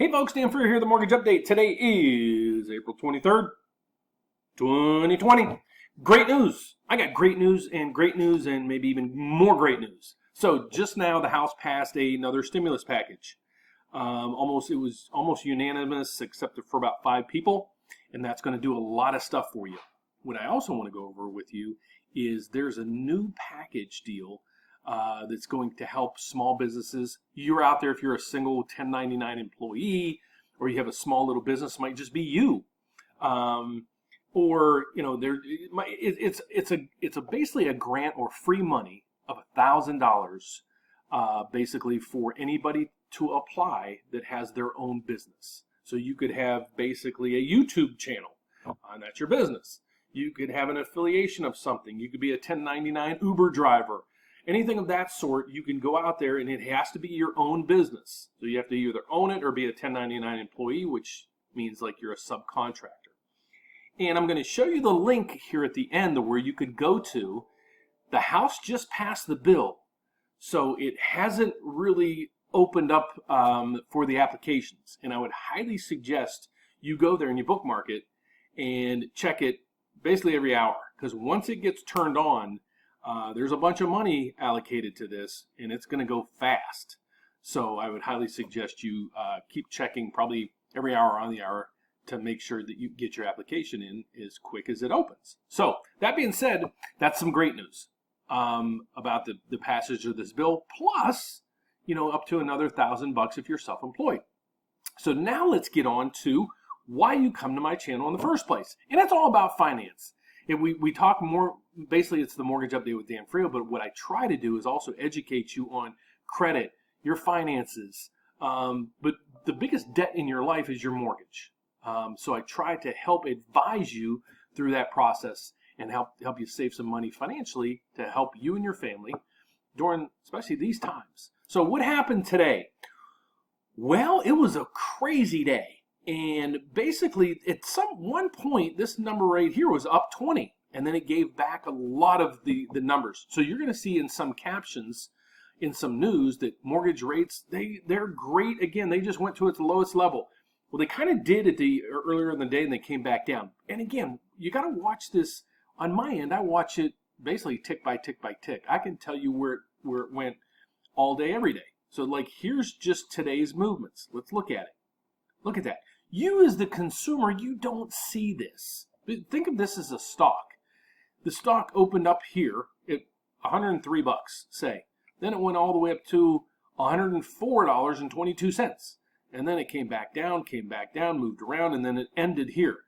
Hey folks, Dan Frio here, the Mortgage Update. Today is April 23rd, 2020. Great news. I got great news and maybe even more great news. So just now the House passed another stimulus package. It was almost unanimous except for about 5 people, and that's going to do a lot of stuff for you. What I also want to go over with you is there's a new package deal that's going to help small businesses. You're out there if you're a single 1099 employee, or you have a small little business, might just be you, or you know, it's basically a grant or free money of $1,000, basically for anybody to apply that has their own business. So you could have basically a YouTube channel, and that's your business. You could have an affiliation of something. You could be a 1099 Uber driver. Anything of that sort, you can go out there, and it has to be your own business. So you have to either own it or be a 1099 employee, which means like you're a subcontractor. And I'm going to show you the link here at the end where you could go to. The House just passed the bill, so it hasn't really opened up for the applications. And I would highly suggest you go there and you bookmark it and check it basically every hour, because once it gets turned on, there's a bunch of money allocated to this, and it's going to go fast. So I would highly suggest you keep checking probably every hour on the hour to make sure that you get your application in as quick as it opens. So that being said, that's some great news about the passage of this bill, plus, you know, up to another $1,000 if you're self-employed. So now let's get on to why you come to my channel in the first place. And it's all about finance. We talk more, basically it's the Mortgage Update with Dan Frio, but what I try to do is also educate you on credit, your finances, but the biggest debt in your life is your mortgage. So I try to help advise you through that process and help you save some money financially to help you and your family during especially these times. So what happened today? Well, it was a crazy day. And basically, at one point, this number right here was up 20, and then it gave back a lot of the numbers. So you're going to see in some captions, in some news, that mortgage rates, they're great again. They just went to its lowest level. Well, they kind of did earlier in the day, and they came back down. And again, you got to watch this. On my end, I watch it basically tick by tick by tick. I can tell you where it went all day, every day. So like, here's just today's movements. Let's look at it. Look at that. You as the consumer, you don't see this. Think of this as a stock. The stock opened up here at $103, say. Then it went all the way up to $104.22. And then it came back down, moved around, and then it ended here.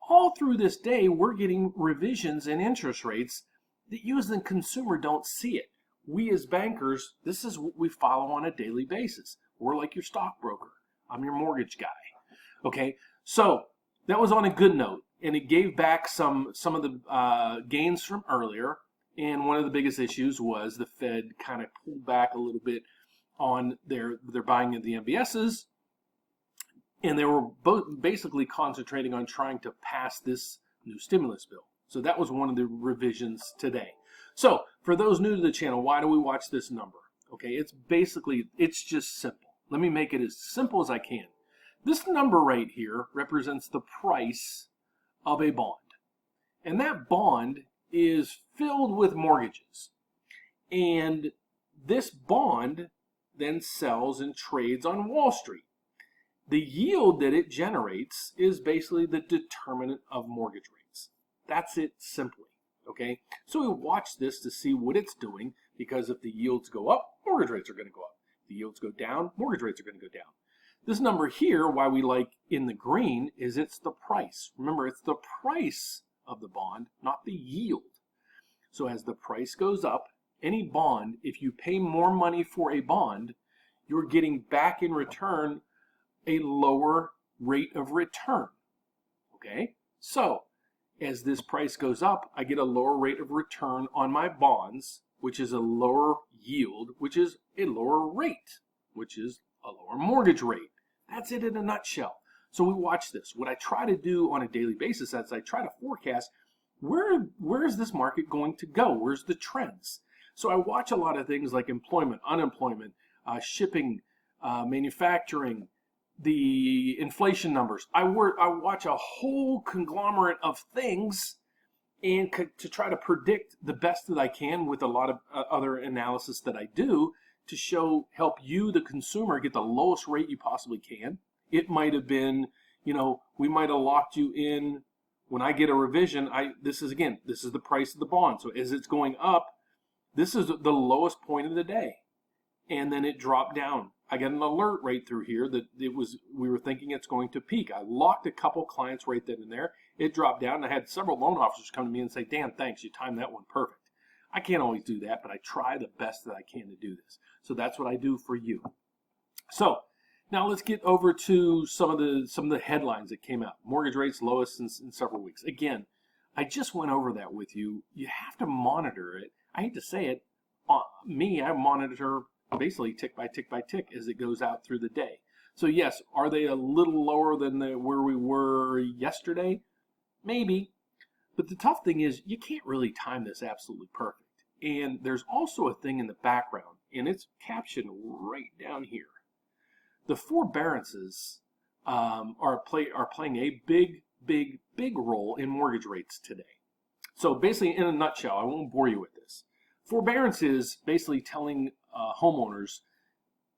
All through this day, we're getting revisions in interest rates that you as the consumer don't see it. We as bankers, this is what we follow on a daily basis. We're like your stockbroker. I'm your mortgage guy. Okay, so that was on a good note, and it gave back some of the gains from earlier. And one of the biggest issues was the Fed kind of pulled back a little bit on their buying of the MBSs, and they were both basically concentrating on trying to pass this new stimulus bill. So that was one of the revisions today. So for those new to the channel, why do we watch this number? Okay, it's just simple. Let me make it as simple as I can. This number right here represents the price of a bond. And that bond is filled with mortgages. And this bond then sells and trades on Wall Street. The yield that it generates is basically the determinant of mortgage rates. That's it simply. Okay? So we watch this to see what it's doing, because if the yields go up, mortgage rates are going to go up. If the yields go down, mortgage rates are going to go down. This number here, why we like in the green, is it's the price. Remember, it's the price of the bond, not the yield. So as the price goes up, any bond, if you pay more money for a bond, you're getting back in return a lower rate of return. Okay? So as this price goes up, I get a lower rate of return on my bonds, which is a lower yield, which is a lower rate, which is a lower mortgage rate. That's it in a nutshell. So we watch this. What I try to do on a daily basis is I try to forecast where is this market going to go? Where's the trends? So I watch a lot of things like employment, unemployment, shipping, manufacturing, the inflation numbers. I watch a whole conglomerate of things and to try to predict the best that I can with a lot of other analysis that I do to help you, the consumer, get the lowest rate you possibly can. It might have been, we might have locked you in. When I get a revision, this is the price of the bond. So as it's going up, this is the lowest point of the day. And then it dropped down. I got an alert right through here that we were thinking it's going to peak. I locked a couple clients right then and there. It dropped down, and I had several loan officers come to me and say, Dan, thanks, you timed that one perfect. I can't always do that, but I try the best that I can to do this. So that's what I do for you. So now let's get over to some of the headlines that came out. Mortgage rates lowest in several weeks. Again, I just went over that with you. You have to monitor it. I hate to say it. I monitor basically tick by tick by tick as it goes out through the day. So yes, are they a little lower than where we were yesterday? Maybe. But the tough thing is you can't really time this absolutely perfect. And there's also a thing in the background, and it's captioned right down here. The forbearances are playing a big role in mortgage rates today. So basically, in a nutshell, I won't bore you with this. Forbearance is basically telling homeowners,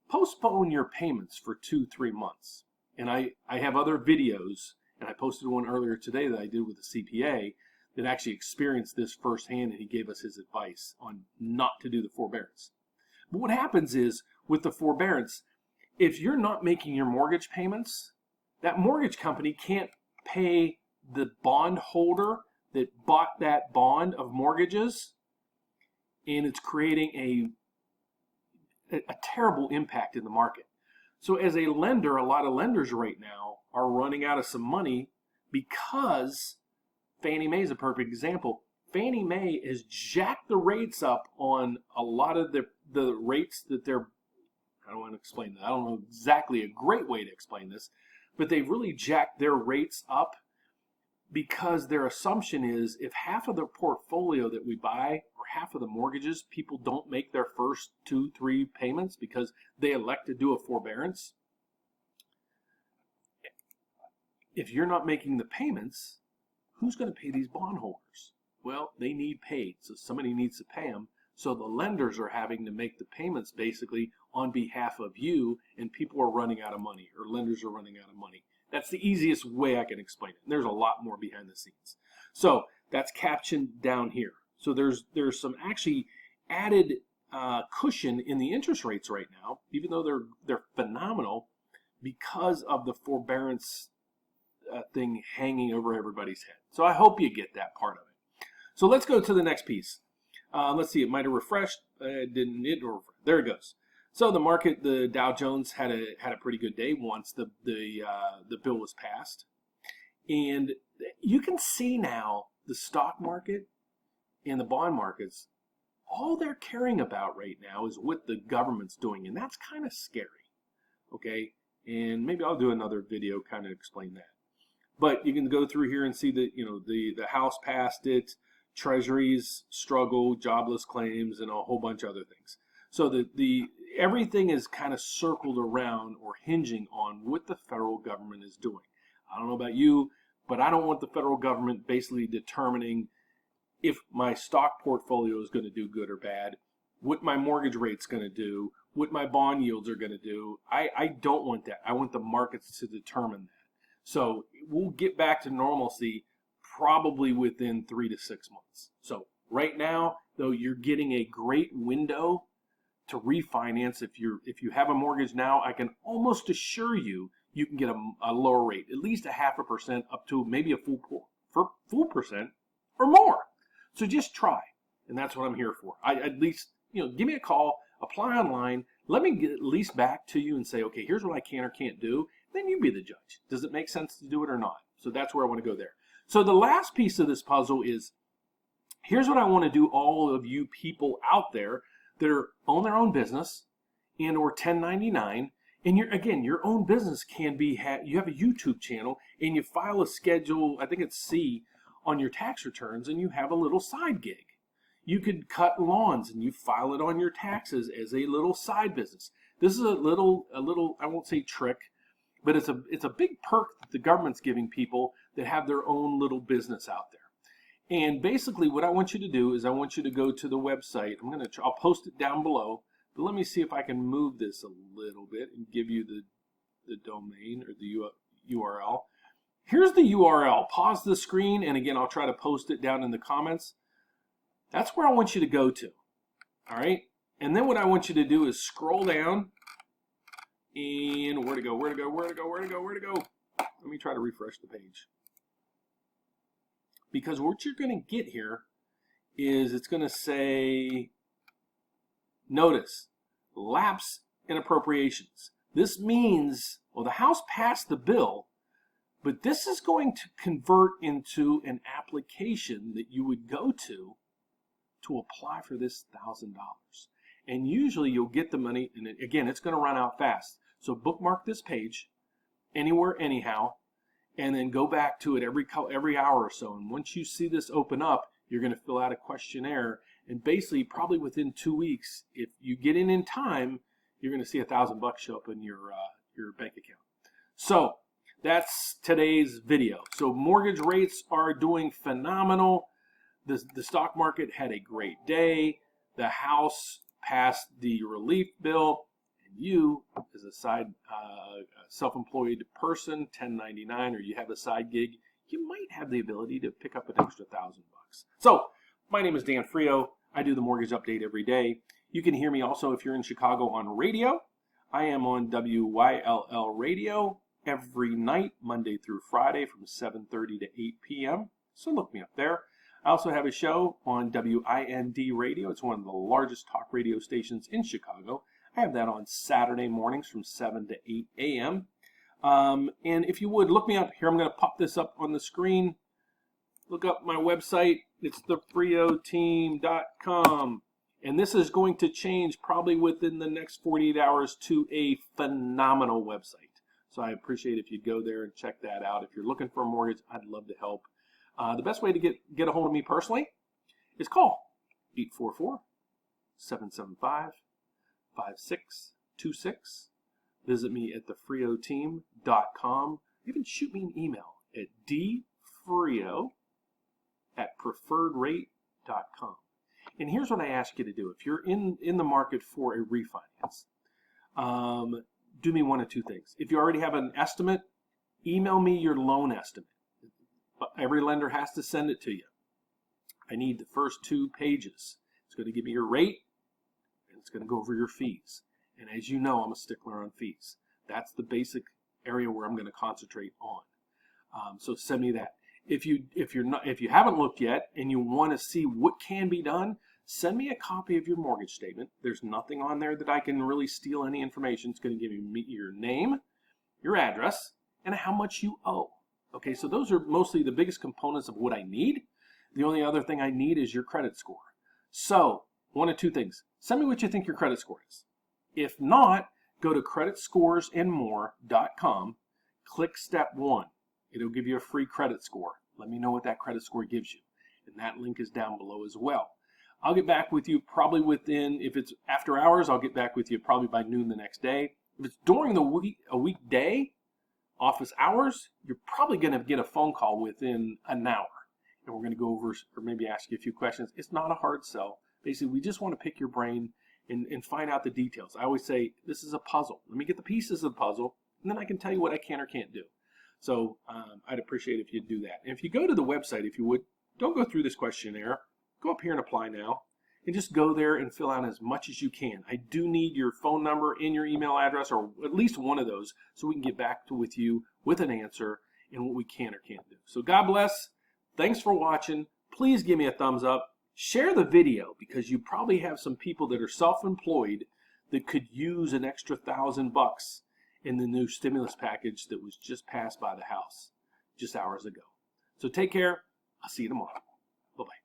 postpone your payments for 2-3 months. And I have other videos, and I posted one earlier today that I did with a CPA that actually experienced this firsthand, and he gave us his advice on not to do the forbearance. But what happens is, with the forbearance, if you're not making your mortgage payments, that mortgage company can't pay the bond holder that bought that bond of mortgages, and it's creating a terrible impact in the market. So as a lender, a lot of lenders right now are running out of some money because Fannie Mae is a perfect example. Fannie Mae has jacked the rates up on a lot of the rates that I don't want to explain that. I don't know exactly a great way to explain this, but they've really jacked their rates up because their assumption is if half of the portfolio that we buy or half of the mortgages, people don't make their first 2-3 payments because they elect to do a forbearance. If you're not making the payments, who's going to pay these bondholders? Well, they need paid, so somebody needs to pay them. So the lenders are having to make the payments basically on behalf of you, and people are running out of money, or lenders are running out of money. That's the easiest way I can explain it. And there's a lot more behind the scenes. So that's captioned down here. So there's some actually added cushion in the interest rates right now, even though they're phenomenal, because of the forbearance thing hanging over everybody's head. So I hope you get that part of it. So let's go to the next piece. Let's see, it might have refreshed. Didn't it? There it goes. So the market, the Dow Jones had a pretty good day once the bill was passed, and you can see now the stock market and the bond markets. All they're caring about right now is what the government's doing, and that's kind of scary. Okay, and maybe I'll do another video kind of explain that. But you can go through here and see that the House passed it. Treasuries struggle, jobless claims, and a whole bunch of other things. So the everything is kind of circled around or hinging on what the federal government is doing. I don't know about you, but I don't want the federal government basically determining if my stock portfolio is going to do good or bad, what my mortgage rate's going to do, what my bond yields are going to do. I don't want that. I want the markets to determine that. So we'll get back to normalcy probably within 3 to 6 months. So right now, though, you're getting a great window to refinance. If you have a mortgage now, I can almost assure you can get a lower rate, at least 0.5% up to maybe a full percent or more. So just try, and that's what I'm here for. At least give me a call, apply online. Let me get at least back to you and say, okay, here's what I can or can't do. Then you be the judge. Does it make sense to do it or not? So that's where I want to go there. So the last piece of this puzzle is, here's what I want to do, all of you people out there that own their own business and or 1099, and your own business can be, you have a YouTube channel and you file a Schedule, I think it's C, on your tax returns, and you have a little side gig. You could cut lawns and you file it on your taxes as a little side business. This is a little I won't say trick, But it's a big perk that the government's giving people that have their own little business out there. And basically what I want you to do is I want you to go to the website. I'll post it down below, but let me see if I can move this a little bit and give you the domain or the URL. Here's the URL. Pause the screen, and again, I'll try to post it down in the comments. That's where I want you to go to. All right? And then what I want you to do is scroll down, and where to go? Let me try to refresh the page. Because what you're going to get here is it's going to say, notice, lapse in appropriations. This means, well, the House passed the bill, but this is going to convert into an application that you would go to apply for this $1,000. And usually you'll get the money, and again, it's going to run out fast. So bookmark this page, anywhere, anyhow, and then go back to it every hour or so. And once you see this open up, you're going to fill out a questionnaire. And basically, probably within 2 weeks, if you get in time, you're going to see $1,000 show up in your bank account. So that's today's video. So mortgage rates are doing phenomenal. The stock market had a great day. The House passed the relief bill. You, as a side self-employed person, 1099, or you have a side gig, you might have the ability to pick up an extra $1,000. So, my name is Dan Frio. I do the mortgage update every day. You can hear me also if you're in Chicago on radio. I am on WYLL radio every night, Monday through Friday from 7:30 to 8 p.m. So look me up there. I also have a show on WIND radio. It's one of the largest talk radio stations in Chicago. I have that on Saturday mornings from 7 to 8 a.m. And if you would, look me up here. I'm going to pop this up on the screen. Look up my website. It's thefrioteam.com. And this is going to change probably within the next 48 hours to a phenomenal website. So I appreciate if you'd go there and check that out. If you're looking for a mortgage, I'd love to help. The best way to get a hold of me personally is call 844-775-5626. Visit me at thefrioteam.com. Even shoot me an email at dfrio@preferredrate.com. And here's what I ask you to do. If you're in the market for a refinance, do me one of two things. If you already have an estimate, email me your loan estimate. But every lender has to send it to you. I need the first 2 pages. It's going to give me your rate, and it's going to go over your fees. And as you know, I'm a stickler on fees. That's the basic area where I'm going to concentrate on. So send me that. If you haven't looked yet and you want to see what can be done, send me a copy of your mortgage statement. There's nothing on there that I can really steal any information. It's going to give me your name, your address, and how much you owe. Okay, so those are mostly the biggest components of what I need. The only other thing I need is your credit score. So, one of 2 things. Send me what you think your credit score is. If not, go to creditscoresandmore.com, click step 1. It'll give you a free credit score. Let me know what that credit score gives you. And that link is down below as well. I'll get back with you probably within, if it's after hours, I'll get back with you probably by noon the next day. If it's during the a weekday, office hours, you're probably going to get a phone call within an hour. And we're going to go over or maybe ask you a few questions. It's not a hard sell. Basically, we just want to pick your brain and find out the details. I always say, this is a puzzle. Let me get the pieces of the puzzle, and then I can tell you what I can or can't do. So I'd appreciate if you'd do that. And if you go to the website, if you would, don't go through this questionnaire. Go up here and apply now. And just go there and fill out as much as you can. I do need your phone number and your email address, or at least one of those, so we can get back with you with an answer and what we can or can't do. So God bless. Thanks for watching. Please give me a thumbs up. Share the video, because you probably have some people that are self-employed that could use an extra $1,000 in the new stimulus package that was just passed by the House just hours ago. So take care. I'll see you tomorrow. Bye-bye.